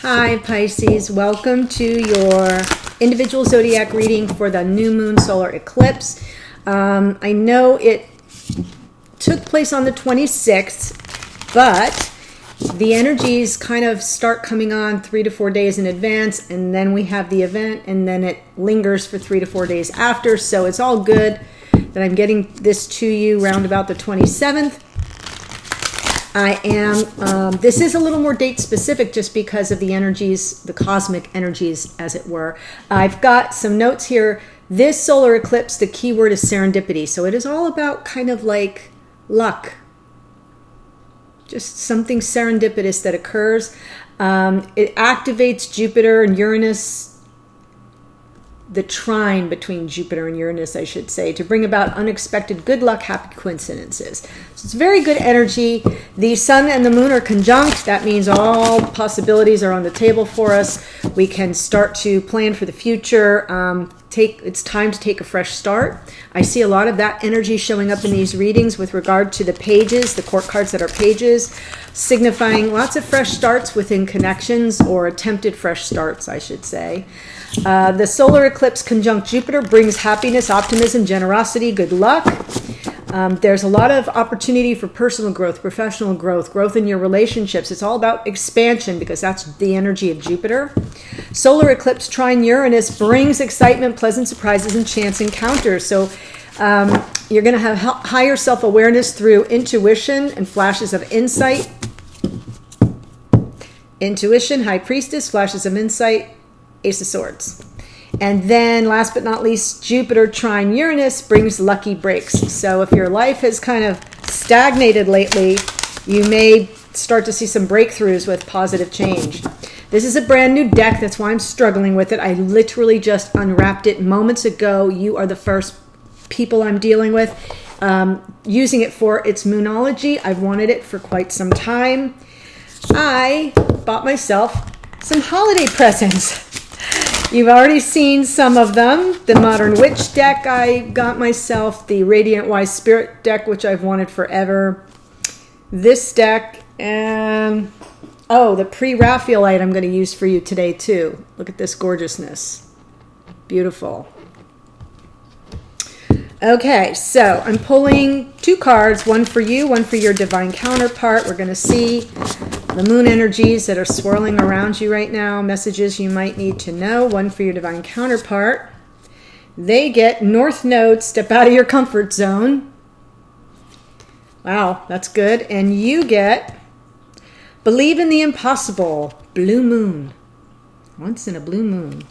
Hi Pisces, welcome to your individual zodiac reading for the new moon solar eclipse. I know it took place on the 26th, but the energies kind of start coming on 3 to 4 days in advance, and then we have the event, and then it lingers for 3 to 4 days after. So it's all good that I'm getting this to you round about the 27th. This is a little more date specific just because of the energies, the cosmic energies, as it were. I've got some notes here. This solar eclipse, the key word is serendipity. So it is all about kind of like luck. Just something serendipitous that occurs. It activates Jupiter and Uranus, the trine between Jupiter and Uranus, I should say, to bring about unexpected good luck, happy coincidences. So it's very good energy. The sun and the moon are conjunct. That means all possibilities are on the table for us. We can start to plan for the future. It's time to take a fresh start. I see a lot of that energy showing up in these readings with regard to the pages, the court cards that are pages, signifying lots of fresh starts within connections, or attempted fresh starts, I should say. The solar eclipse conjunct Jupiter brings happiness, optimism, generosity, good luck. There's a lot of opportunity for personal growth, professional growth, growth in your relationships. It's all about expansion because that's the energy of Jupiter. Solar eclipse trine Uranus brings excitement, pleasant surprises, and chance encounters. So you're going to have higher self-awareness through intuition and flashes of insight. Intuition, High Priestess, flashes of insight, Ace of Swords. And then last but not least, Jupiter trine Uranus brings lucky breaks. So if your life has kind of stagnated lately, you may start to see some breakthroughs with positive change. This is a brand new deck. That's why I'm struggling with it. I literally just unwrapped it moments ago. You are the first people I'm dealing with. Using it for its moonology. I've wanted it for quite some time. I bought myself some holiday presents. You've already seen some of them. The Modern Witch deck I got myself. The Radiant Wise Spirit deck, which I've wanted forever. This deck. And the pre-Raphaelite I'm going to use for you today too. Look at this gorgeousness. Beautiful. Okay, so I'm pulling 2 cards. One for you, one for your divine counterpart. We're going to see the moon energies that are swirling around you right now, messages you might need to know. One for your divine counterpart. They get North Node, step out of your comfort zone. Wow, that's good. And you get believe in the impossible, blue moon. Once in a blue moon.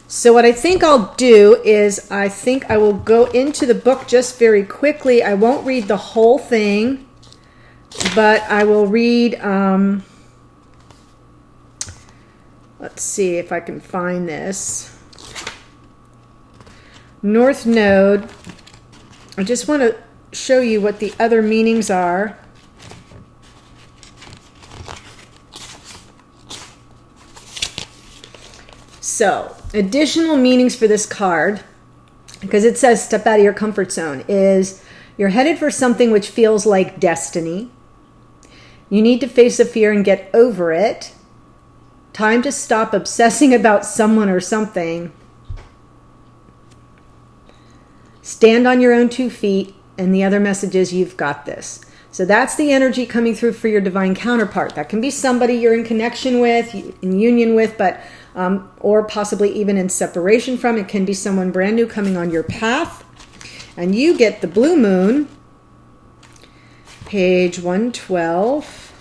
So what I think I'll do is I think I will go into the book just very quickly. I won't read the whole thing, but I will read, let's see if I can find this. North Node. I just want to show you what the other meanings are. So, additional meanings for this card, because it says step out of your comfort zone, is you're headed for something which feels like destiny. You need to face the fear and get over it. Time to stop obsessing about someone or something. Stand on your own 2 feet, and the other message is you've got this. So that's the energy coming through for your divine counterpart. That can be somebody you're in connection with, in union with, but or possibly even in separation from. It can be someone brand new coming on your path. And you get the blue moon, page 112.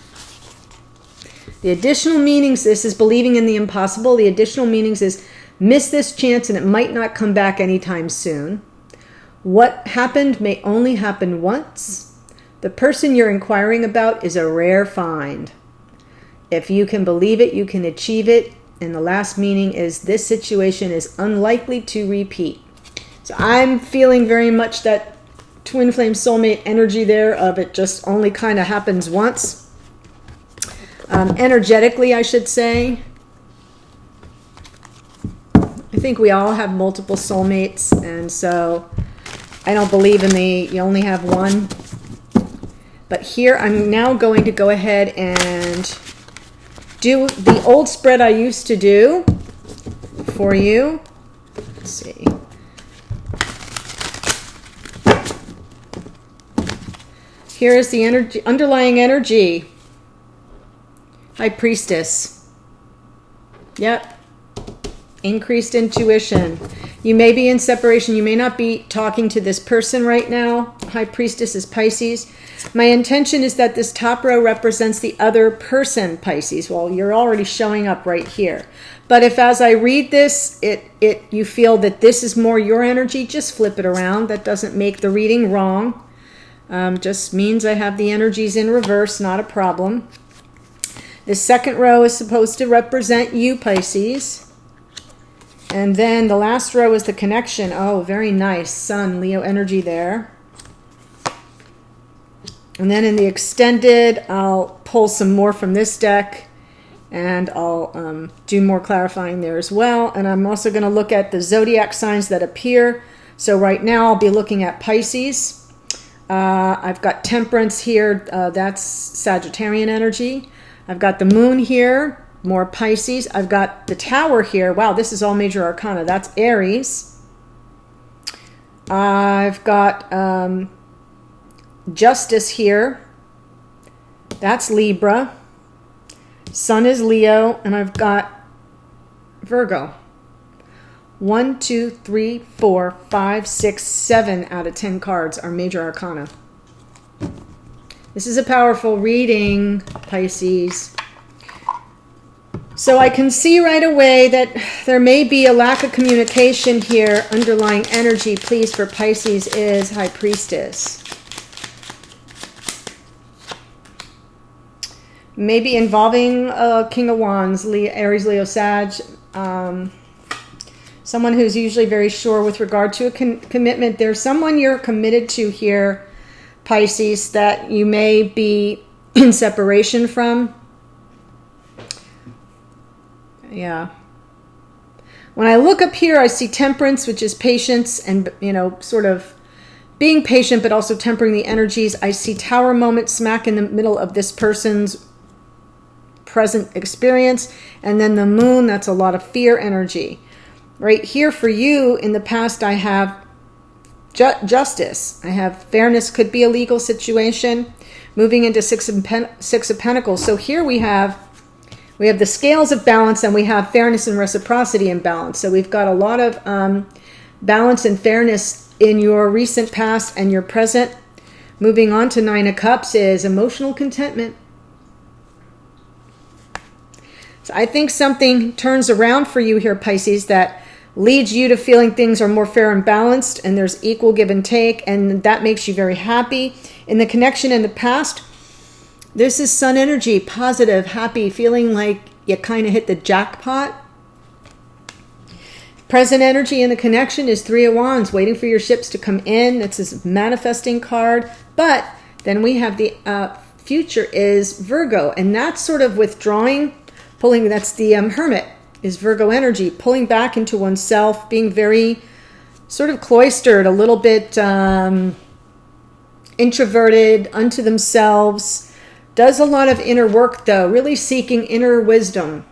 The additional meanings, this is believing in the impossible. The additional meanings is miss this chance and it might not come back anytime soon. What happened may only happen once. The person you're inquiring about is a rare find. If you can believe it, you can achieve it. And the last meaning is this situation is unlikely to repeat. So I'm feeling very much that twin flame soulmate energy there of it just only kind of happens once. Energetically, I should say. I think we all have multiple soulmates. And so I don't believe in you only have one. But here I'm now going to go ahead and do the old spread I used to do for you. Let's see. Here is the energy, underlying energy. High Priestess. Yep. Increased intuition. You may be in separation. You may not be talking to this person right now. High Priestess is Pisces. My intention is that this top row represents the other person, Pisces. Well, you're already showing up right here. But if as I read this, you feel that this is more your energy, just flip it around. That doesn't make the reading wrong. Just means I have the energies in reverse, not a problem. The second row is supposed to represent you, Pisces. And then the last row is the connection. Oh, very nice. Sun, Leo energy there. And then in the extended, I'll pull some more from this deck. And I'll do more clarifying there as well. And I'm also going to look at the zodiac signs that appear. So right now I'll be looking at Pisces. I've got Temperance here. That's Sagittarian energy. I've got the Moon here. More Pisces. I've got the Tower here. Wow, this is all major arcana. That's Aries. I've got Justice here. That's Libra. Sun is Leo. And I've got Virgo. 1, 2, 3, 4, 5, 6, 7 out of 10 cards are major arcana. This is a powerful reading, Pisces. So I can see right away that there may be a lack of communication here. Underlying energy, please, for Pisces is High Priestess. Maybe involving King of Wands, Aries, Leo, Sag. Someone who's usually very sure with regard to a commitment. There's someone you're committed to here, Pisces, that you may be in separation from. Yeah. When I look up here, I see Temperance, which is patience and, sort of being patient, but also tempering the energies. I see Tower moment smack in the middle of this person's present experience. And then the Moon, that's a lot of fear energy. Right here for you, in the past, I have justice. I have fairness, could be a legal situation. Moving into Six of Pentacles. So here we have the scales of balance, and we have fairness and reciprocity in balance. So we've got a lot of balance and fairness in your recent past and your present. Moving on to Nine of Cups is emotional contentment. So I think something turns around for you here, Pisces, that leads you to feeling things are more fair and balanced, and there's equal give and take, and that makes you very happy. In the connection in the past, this is Sun energy, positive, happy, feeling like you kind of hit the jackpot. Present energy in the connection is Three of Wands, waiting for your ships to come in. It's this manifesting card. But then we have the future is Virgo, and that's sort of withdrawing, pulling. That's the Hermit. Is Virgo energy, pulling back into oneself, being very sort of cloistered, a little bit introverted, unto themselves. Does a lot of inner work, though, really seeking inner wisdom.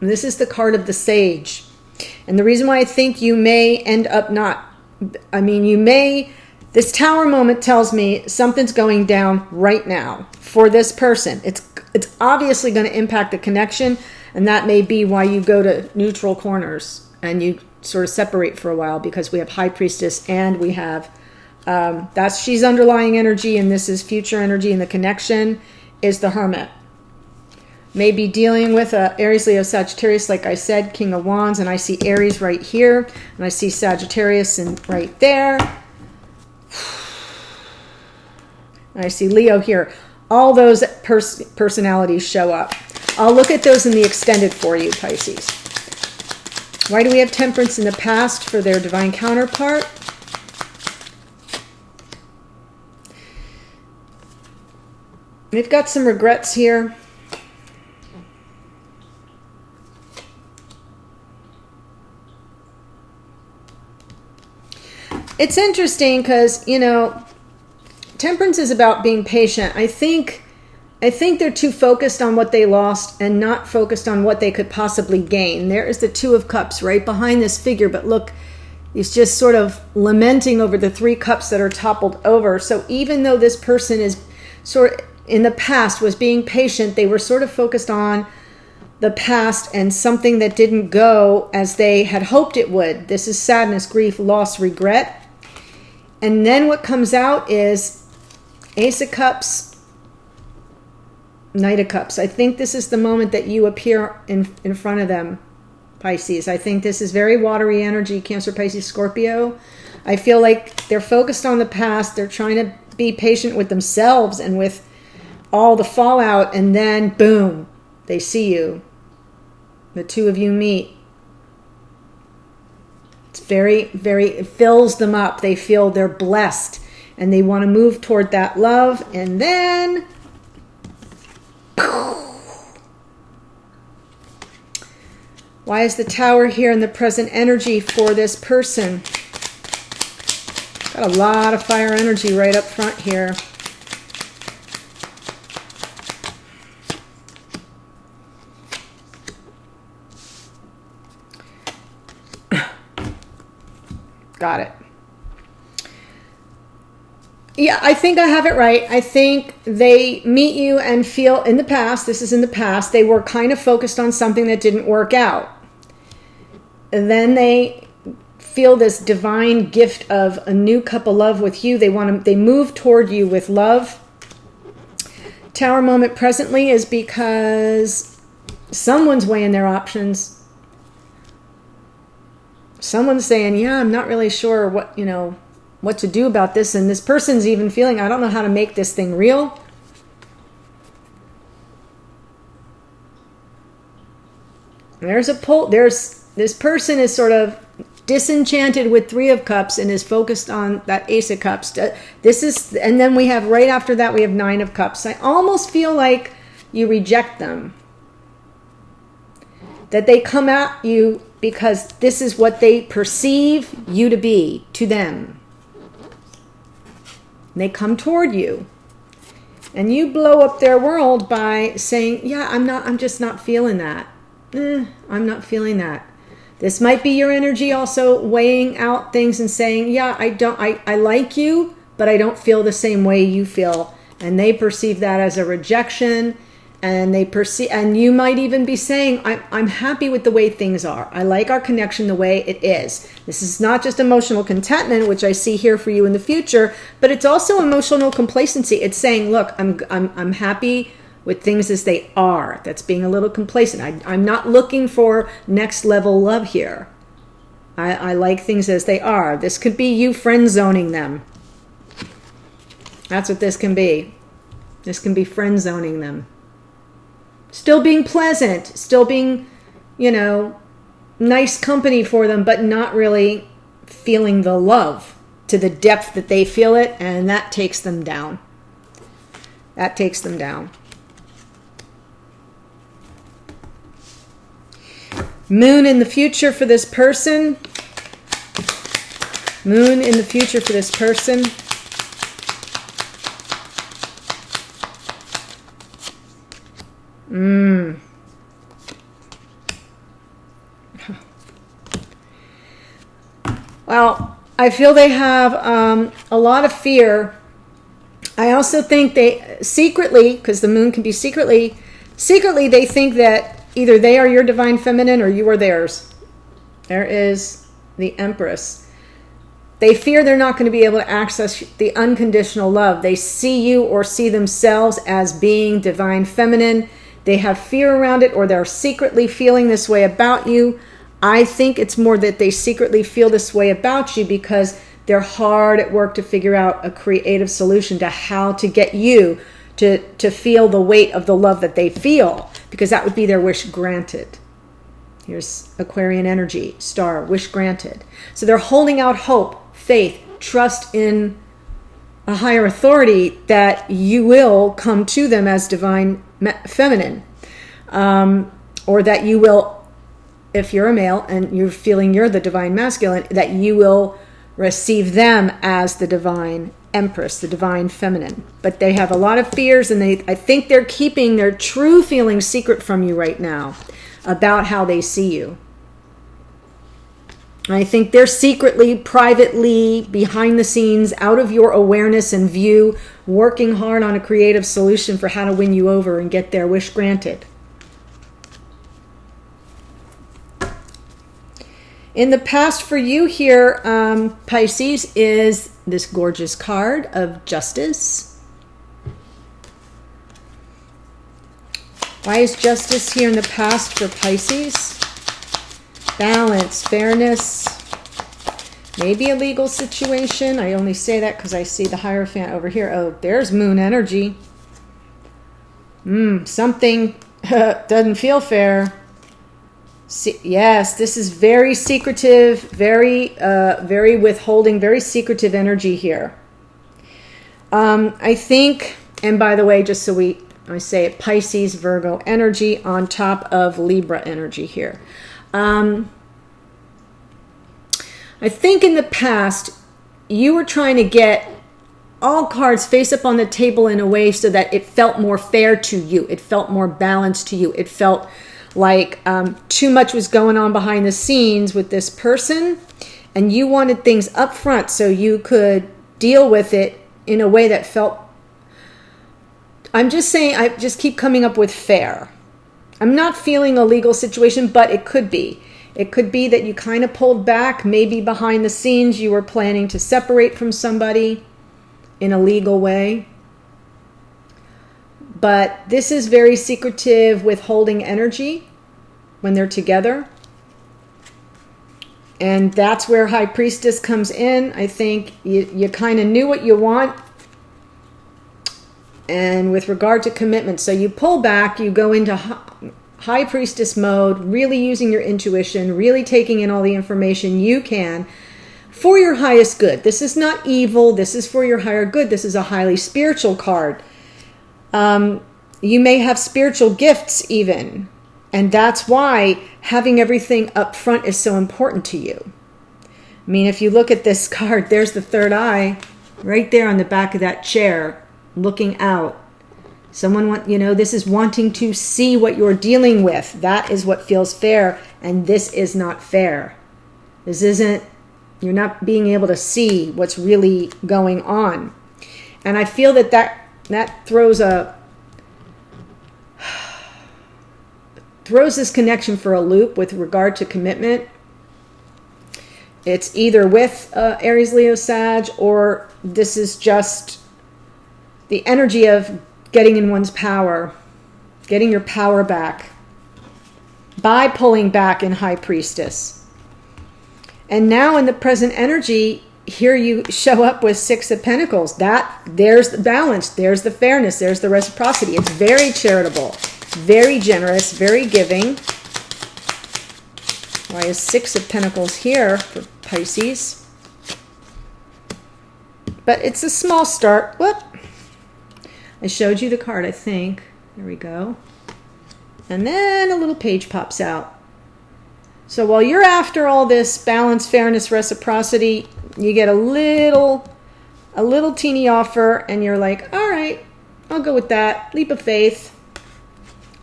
And this is the card of the Sage. And the reason why I think you may end up this Tower moment tells me something's going down right now for this person. It's obviously going to impact the connection. And that may be why you go to neutral corners and you sort of separate for a while, because we have High Priestess and we have, she's underlying energy, and this is future energy, and the connection is the Hermit. Maybe dealing with Aries, Leo, Sagittarius, like I said, King of Wands, and I see Aries right here, and I see Sagittarius right there. And I see Leo here. All those personalities show up. I'll look at those in the extended for you, Pisces. Why do we have Temperance in the past for their divine counterpart? We've got some regrets here. It's interesting because, Temperance is about being patient. I think I think they're too focused on what they lost and not focused on what they could possibly gain. There is the Two of Cups right behind this figure, but look, he's just sort of lamenting over the 3 cups that are toppled over. So even though this person is sort of, in the past, was being patient, they were sort of focused on the past and something that didn't go as they had hoped it would. This is sadness, grief, loss, regret. And then what comes out is Ace of Cups, Knight of Cups. I think this is the moment that you appear in front of them, Pisces. I think this is very watery energy, Cancer, Pisces, Scorpio. I feel like they're focused on the past. They're trying to be patient with themselves and with all the fallout, and then boom, they see you. The two of you meet. It's it fills them up. They feel they're blessed and they want to move toward that love, and then why is the Tower here in the present energy for this person? Got a lot of fire energy right up front here. Got it. Yeah, I think I have it right. I think they meet you and feel in the past, this is in the past, they were kind of focused on something that didn't work out. And then they feel this divine gift of a new cup of love with you. They move toward you with love. Tower moment presently is because someone's weighing their options. Someone's saying, yeah, I'm not really sure what to do about this. And this person's even feeling, I don't know how to make this thing real. There's a pull. This person is sort of disenchanted with 3 of Cups and is focused on that Ace of Cups. And then we have, right after that, we have 9 of Cups. I almost feel like you reject them. That they come at you because this is what they perceive you to be to them. And they come toward you. And you blow up their world by saying, yeah, I'm just not feeling that. I'm not feeling that. This might be your energy also weighing out things and saying, yeah, I like you, but I don't feel the same way you feel. And they perceive that as a rejection. And you might even be saying, I'm happy with the way things are. I like our connection the way it is. This is not just emotional contentment, which I see here for you in the future, but it's also emotional complacency. It's saying, look, I'm happy with things as they are. That's being a little complacent. I'm not looking for next level love here. I like things as they are. This could be you friend zoning them. That's what this can be. This can be friend zoning them. Still being pleasant, still being, nice company for them, but not really feeling the love to the depth that they feel it, and that takes them down. That takes them down. Moon in the future for this person. Moon in the future for this person. Well, I feel they have a lot of fear. I also think they secretly, because the moon can be secretly they think that either they are your divine feminine or you are theirs. There is the Empress. They fear they're not going to be able to access the unconditional love. They see you or see themselves as being divine feminine. They have fear around it, or they're secretly feeling this way about you. I think it's more that they secretly feel this way about you because they're hard at work to figure out a creative solution to how to get you to feel the weight of the love that they feel, because that would be their wish granted. Here's Aquarian energy, star, wish granted. So they're holding out hope, faith, trust in a higher authority that you will come to them as divine feminine, or that you will, if you're a male and you're feeling you're the divine masculine, that you will receive them as the divine Empress, the divine feminine. But they have a lot of fears, and I think they're keeping their true feelings secret from you right now about how they see you. I think they're secretly, privately, behind the scenes, out of your awareness and view, working hard on a creative solution for how to win you over and get their wish granted. In the past for you here, Pisces, is this gorgeous card of Justice. Why is Justice here in the past for Pisces? Balance, fairness, maybe a legal situation. I only say that because I see the Hierophant over here. Oh, there's Moon energy. Something doesn't feel fair. Yes, this is very secretive, very withholding, very secretive energy here. I think, and by the way, just so I say it, Pisces, Virgo energy on top of Libra energy here. I think in the past, you were trying to get all cards face up on the table in a way so that it felt more fair to you. It felt more balanced to you. It felt like too much was going on behind the scenes with this person, and you wanted things up front so you could deal with it in a way that felt, I'm just saying, I just keep coming up with fair. I'm not feeling a legal situation, but it could be. It could be that you kind of pulled back, maybe behind the scenes you were planning to separate from somebody in a legal way. But this is very secretive, withholding energy when they're together. And that's where High Priestess comes in. I think you kind of knew what you want. And with regard to commitment, so you pull back, you go into High Priestess mode, really using your intuition, really taking in all the information you can for your highest good. This is not evil. This is for your higher good. This is a highly spiritual card. You may have spiritual gifts even, and that's why having everything up front is so important to you. I mean, if you look at this card, there's the third eye right there on the back of that chair, looking out. Someone this is wanting to see what you're dealing with. That is what feels fair, and this is not fair. This isn't, you're not being able to see what's really going on. And I feel that throws this connection for a loop with regard to commitment. It's either with Aries, Leo, Sag, or this is just the energy of getting in one's power, getting your power back by pulling back in High Priestess. And now in the present energy, here you show up with Six of Pentacles. There's the balance, there's the fairness, there's the reciprocity. It's very charitable, very generous, very giving. Why is Six of Pentacles here for Pisces? But it's a small start. Whoop. I showed you the card, I think. There we go. And then a little page pops out. So while you're after all this balance, fairness, reciprocity, you get a little teeny offer, and you're like, all right, I'll go with that. Leap of faith.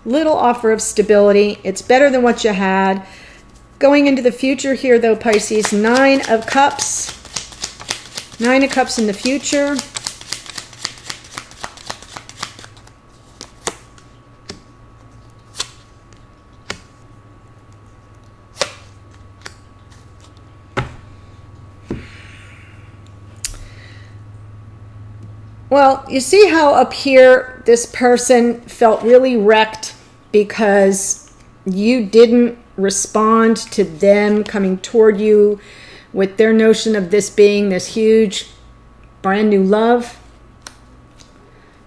Little offer of stability. It's better than what you had. Going into the future here, though, Pisces, Nine of Cups. Nine of Cups in the future. Well, you see how up here this person felt really wrecked because you didn't respond to them coming toward you with their notion of this being this huge, brand new love.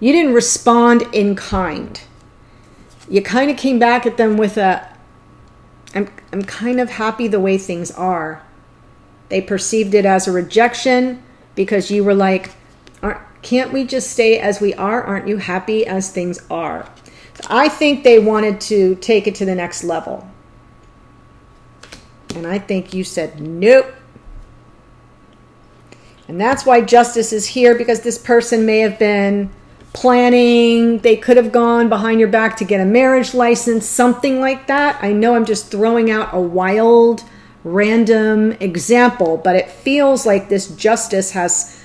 You didn't respond in kind. You kind of came back at them with I'm kind of happy the way things are. They perceived it as a rejection because you were like, can't we just stay as we are? Aren't you happy as things are? So I think they wanted to take it to the next level. And I think you said, nope. And that's why justice is here, because this person may have been planning, they could have gone behind your back to get a marriage license, something like that. I know I'm just throwing out a wild, random example, but it feels like this justice has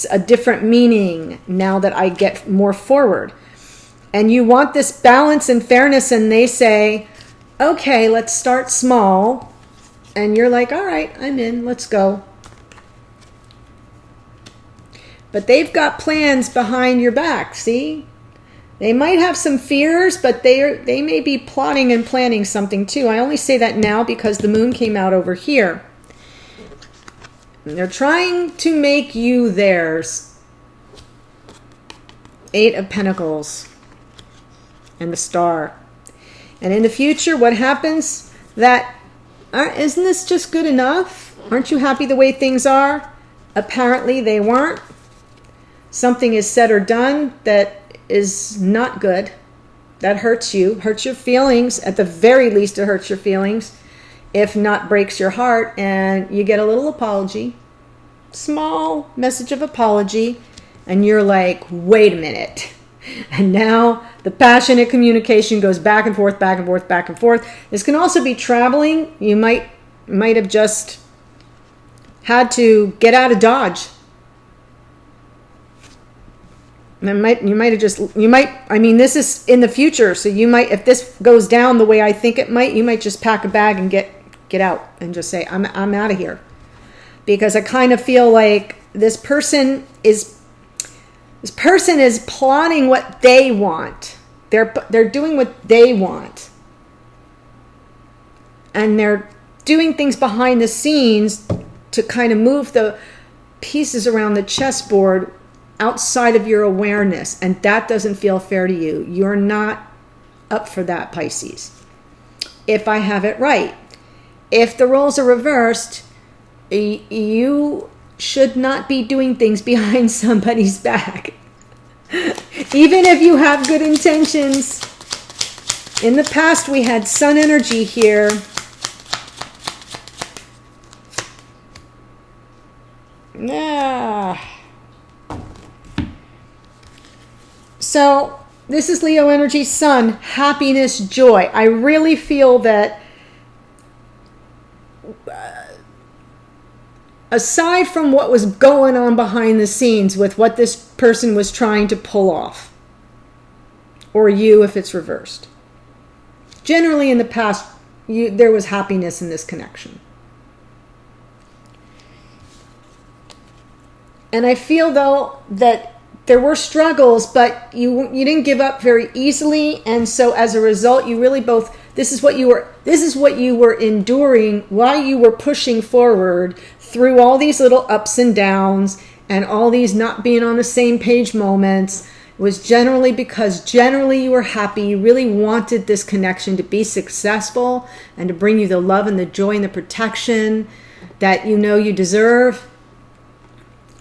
a different meaning now that I get more forward. And you want this balance and fairness, and they say, okay, let's start small. And you're like, all right, I'm in, let's go. But they've got plans behind your back, see? They might have some fears, but they may be plotting and planning something too. I only say that now because the moon came out over here. And they're trying to make you theirs. 8 of Pentacles and the Star. And in the future, what happens? Isn't this just good enough? Aren't you happy the way things are? Apparently they weren't. Something is said or done that is not good. That hurts you, hurts your feelings. At the very least, it hurts your feelings. If not, breaks your heart. And you get a little apology. Small message of apology. And you're like, wait a minute. And now the passionate communication goes back and forth, back and forth, back and forth. This can also be traveling. You might have just had to get out of Dodge. I mean, this is in the future, so you might, if this goes down the way I think it might, you might just pack a bag and get out and just say, I'm out of here. Because I kind of feel like this person is plotting what they want. They're doing what they want. And they're doing things behind the scenes to kind of move the pieces around the chessboard outside of your awareness, and that doesn't feel fair to you. You're not up for that, Pisces. If I have it right, if the roles are reversed, you should not be doing things behind somebody's back. Even if you have good intentions. In the past, we had sun energy here. So this is Leo energy, sun, happiness, joy. I really feel that aside from what was going on behind the scenes with what this person was trying to pull off, or you if it's reversed, generally in the past, there was happiness in this connection. And I feel, though, that there were struggles, but you didn't give up very easily, and so as a result, you really both. This is what you were enduring while you were pushing forward through all these little ups and downs and all these not being on the same page moments. It was generally because you were happy. You really wanted this connection to be successful and to bring you the love and the joy and the protection that you know you deserve.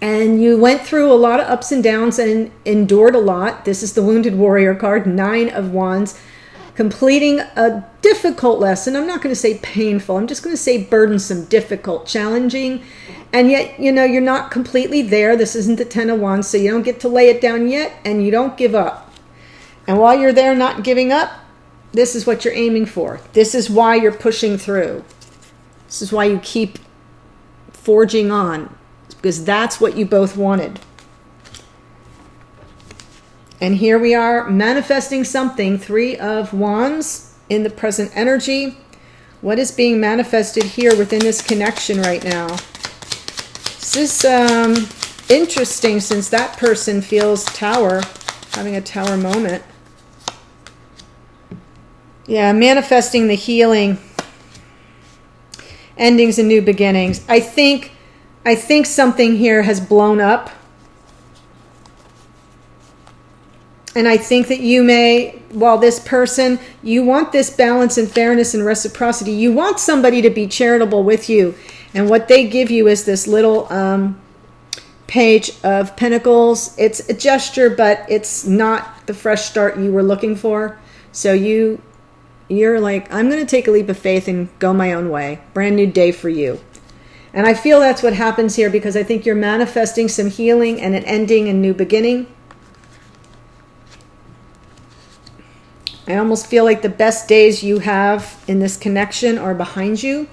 And you went through a lot of ups and downs and endured a lot. This is the Wounded Warrior card, 9 of Wands, completing a difficult lesson. I'm not going to say painful. I'm just going to say burdensome, difficult, challenging. And yet, you're not completely there. This isn't the 10 of Wands, so you don't get to lay it down yet, and you don't give up. And while you're there not giving up, this is what you're aiming for. This is why you're pushing through. This is why you keep forging on. Because that's what you both wanted. And here we are manifesting something. 3 of Wands in the present energy. What is being manifested here within this connection right now? This is interesting, since that person feels Tower, having a Tower moment. Yeah, manifesting the healing. Endings and new beginnings. I think something here has blown up. And I think that you may, this person, you want this balance and fairness and reciprocity. You want somebody to be charitable with you. And what they give you is this little Page of Pentacles. It's a gesture, but it's not the fresh start you were looking for. So you're like, I'm going to take a leap of faith and go my own way. Brand new day for you. And I feel that's what happens here, because I think you're manifesting some healing and an ending and new beginning. I almost feel like the best days you have in this connection are behind you.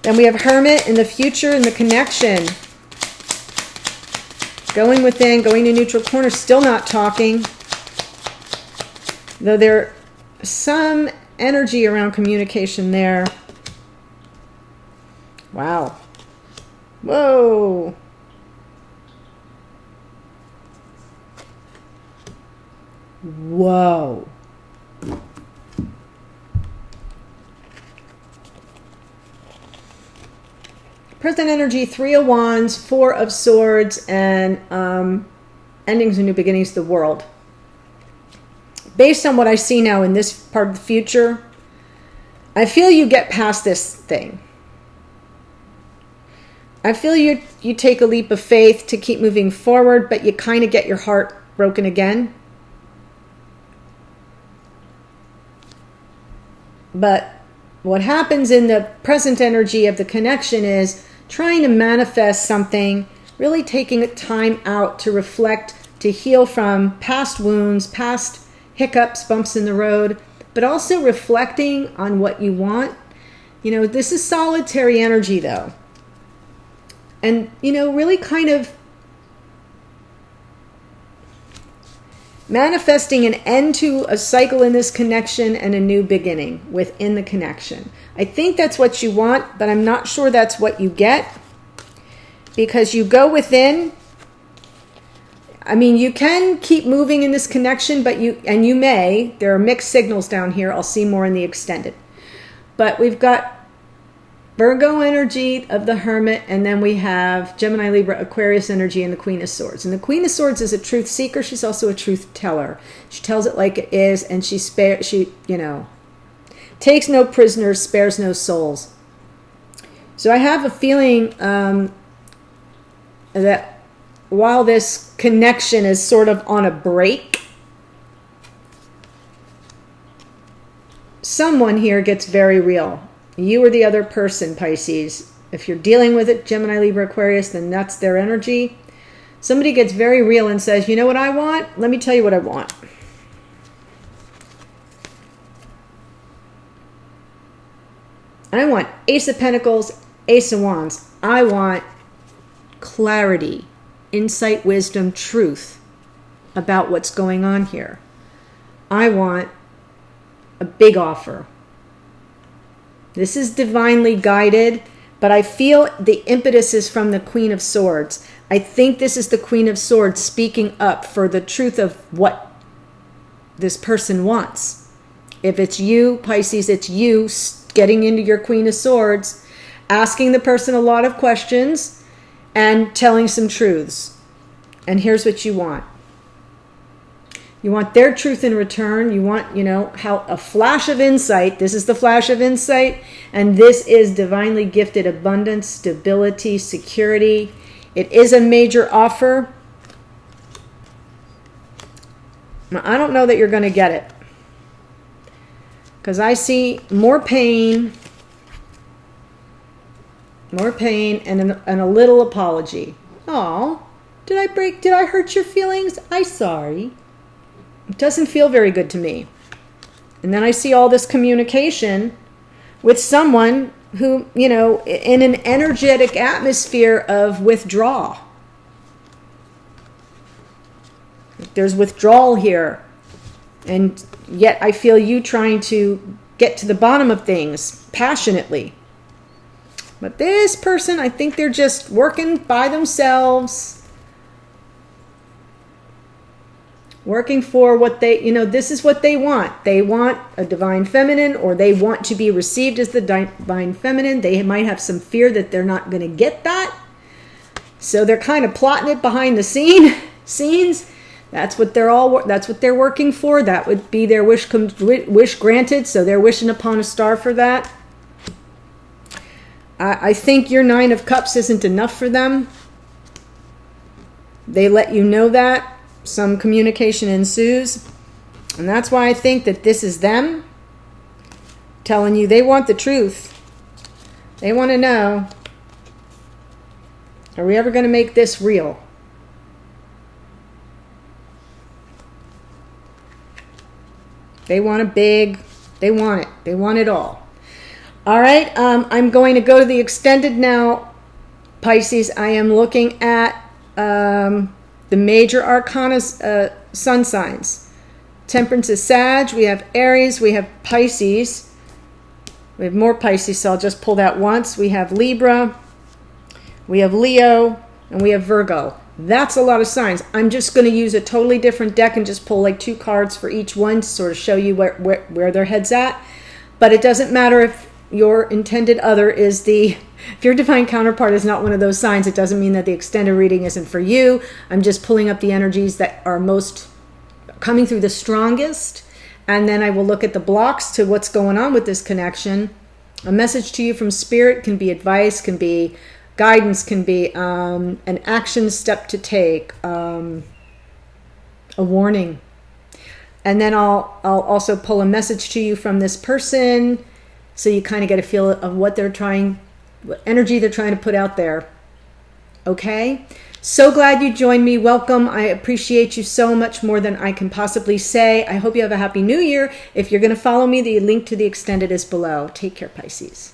Then we have Hermit in the future in the connection. Going within, going to neutral corner, still not talking. Though there's some energy around communication there. Wow. Whoa. Whoa. Present energy, 3 of Wands, 4 of Swords, and endings and new beginnings, the World. Based on what I see now in this part of the future, I feel you get past this thing. I feel you take a leap of faith to keep moving forward, but you kind of get your heart broken again. But what happens in the present energy of the connection is trying to manifest something, really taking time out to reflect, to heal from past wounds, past hiccups, bumps in the road, but also reflecting on what you want. You know, this is solitary energy though. And, you know, really kind of manifesting an end to a cycle in this connection and a new beginning within the connection. I think that's what you want, but I'm not sure that's what you get, because you go within. I mean, you can keep moving in this connection, but you may. There are mixed signals down here. I'll see more in the extended. But we've got Virgo energy of the Hermit, and then we have Gemini, Libra, Aquarius energy, and the Queen of Swords. And the Queen of Swords is a truth seeker. She's also a truth teller. She tells it like it is, and she takes no prisoners, spares no souls. So I have a feeling that while this connection is sort of on a break, someone here gets very real. You or the other person, Pisces. If you're dealing with it, Gemini, Libra, Aquarius, then that's their energy. Somebody gets very real and says, you know what I want? Let me tell you what I want. I want Ace of Pentacles, Ace of Wands. I want clarity, insight, wisdom, truth about what's going on here. I want a big offer. This is divinely guided, but I feel the impetus is from the Queen of Swords. I think this is the Queen of Swords speaking up for the truth of what this person wants. If it's you, Pisces, it's you getting into your Queen of Swords, asking the person a lot of questions and telling some truths. And here's what you want. You want their truth in return. You want, how a flash of insight. This is the flash of insight. And this is divinely gifted abundance, stability, security. It is a major offer. Now, I don't know that you're going to get it, because I see more pain and a little apology. Oh, did I hurt your feelings? I'm sorry. It doesn't feel very good to me. And then I see all this communication with someone who, in an energetic atmosphere of withdrawal. There's withdrawal here. And yet I feel you trying to get to the bottom of things passionately. But this person, I think they're just working by themselves, working for what they, this is what they want. They want a divine feminine, or they want to be received as the divine feminine. They might have some fear that they're not going to get that. So they're kind of plotting it behind the scenes. That's what they're working for. That would be their wish granted. So they're wishing upon a star for that. I think your 9 of Cups isn't enough for them. They let you know that. Some communication ensues. And that's why I think that this is them telling you they want the truth. They want to know. Are we ever going to make this real? They want they want it. They want it all. All right, I'm going to go to the extended now, Pisces. I am looking at the major arcana sun signs. Temperance is Sag. We have Aries. We have Pisces. We have more Pisces, so I'll just pull that once. We have Libra. We have Leo. And we have Virgo. That's a lot of signs. I'm just going to use a totally different deck and just pull like 2 cards for each one to sort of show you where their head's at. But it doesn't matter if your intended other is if your divine counterpart is not one of those signs, it doesn't mean that the extended reading isn't for you. I'm just pulling up the energies that are most coming through the strongest. And then I will look at the blocks to what's going on with this connection. A message to you from Spirit can be advice, can be guidance, can be an action step to take, a warning. And then I'll also pull a message to you from this person, so you kind of get a feel of what energy they're trying to put out there. Okay? So glad you joined me. Welcome. I appreciate you so much, more than I can possibly say. I hope you have a happy new year. If you're going to follow me, the link to the extended is below. Take care, Pisces.